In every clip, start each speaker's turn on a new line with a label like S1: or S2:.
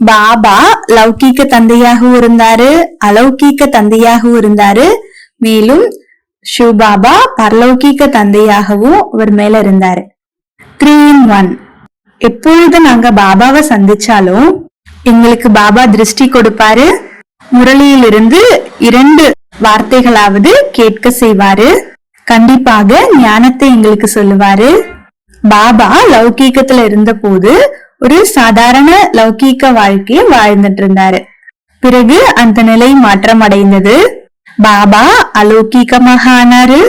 S1: பாபா லௌகீக தந்தையாகவும் இருந்தாரு, அலௌகீக தந்தையாகவும் இருந்தாரு. மேலும் சிவ் பாபா பரலௌகீக தந்தையாகவும் அவர் மேல இருந்தாரு. 3 in 1. எப்பொழுது நாங்க பாபாவை சந்திச்சாலும் எங்களுக்கு பாபா திருஷ்டி கொடுப்பாரு. முரளியிலிருந்து 2 வார்த்தைகளாவது கேட்க செய்வாரு. கண்டிப்பாக ஞானத்தை எங்களுக்கு சொல்லுவாரு. பாபா லௌகீகத்துல இருந்த போது ஒரு சாதாரண லௌகீக வாழ்க்கையை வாழ்ந்துட்டு இருந்தாரு. பிறகு அந்த நிலை மாற்றம் அடைந்தது. பாபா அலௌகீகமாக ஆனாரு.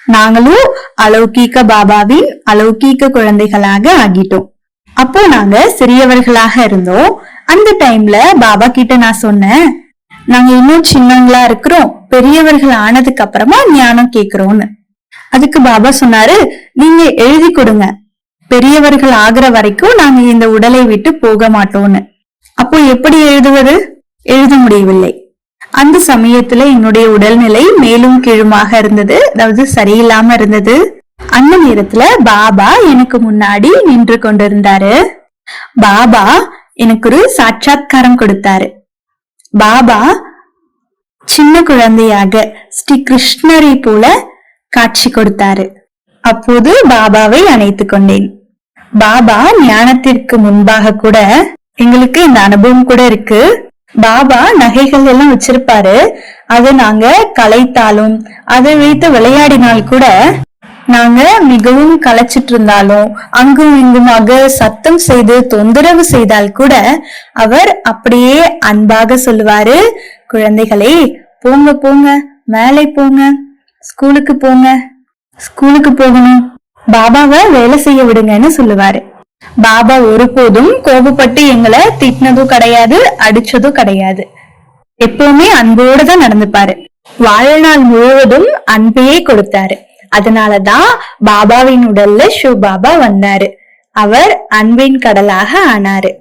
S1: நாங்களும் அலௌகீக பாபாவின் அலௌகீக குழந்தைகளாக ஆகிட்டோம். அப்போ நாங்க சிறியவர்களாக இருந்தோம். அந்த டைம்ல பாபா கிட்ட நான் சொன்னேன், நாங்க இன்னும் சின்னங்களா இருக்கிறோம், பெரியவர்கள் ஆனதுக்கு அப்புறமா ஞானம் கேக்குறோம்னு. அதுக்கு பாபா சொன்னாரு, நீங்க எழுதி கொடுங்க, பெரியவர்கள் ஆகிற வரைக்கும் நாங்க இந்த உடலை விட்டு போக மாட்டோம்னு. அப்போ எப்படி எழுதுவது? எழுத முடியவில்லை. அந்த சமயத்துல என்னுடைய உடல்நிலை மேலும் கீழுமாக இருந்தது, அதாவது சரியில்லாம இருந்தது. அந்த நேரத்துல பாபா எனக்கு முன்னாடி நின்று கொண்டிருந்தாரு. பாபா எனக்கு ஒரு சாட்சாத்காரம் கொடுத்தாரு. பாபா சின்ன குழந்தையாக ஸ்ரீ கிருஷ்ணரை போல காட்சி கொடுத்தாரு. அப்போது பாபாவை அணைத்துக் கொண்டேன். பாபா ஞானத்திற்கு முன்பாக கூட எங்களுக்கு இந்த அனுபவம் கூட இருக்கு. பாபா நகைகள் எல்லாம் வச்சிருப்பாரு. அதை நாங்க கலைத்தாலும் அதை வைத்து விளையாடினால் கூட, நாங்க மிகவும் கலைச்சிட்டு இருந்தாலும் அங்கும் இங்குமாக சத்தம் செய்து தொந்தரவு செய்தால் கூட அவர் அப்படியே அன்பாக சொல்லுவாரு, குழந்தைகளே போங்க போங்க, மேலே போங்க, ஸ்கூலுக்கு போங்க, ஸ்கூலுக்கு போகணும், பாபாவை வேலை செய்ய விடுங்கன்னு சொல்லுவாரு. பாபா ஒருபோதும் கோபப்பட்டு எங்களை திட்டினதும் கிடையாது, அடிச்சதும் கிடையாது. எப்பவுமே அன்போடு தான் நடந்துப்பாரு. வாழ்நாள் முழுவதும் அன்பையே கொடுத்தாரு. அதனாலதான் பாபாவின் உடல்ல சிவ் பாபா வந்தாரு. அவர் அன்பின் கடலாக ஆனாரு.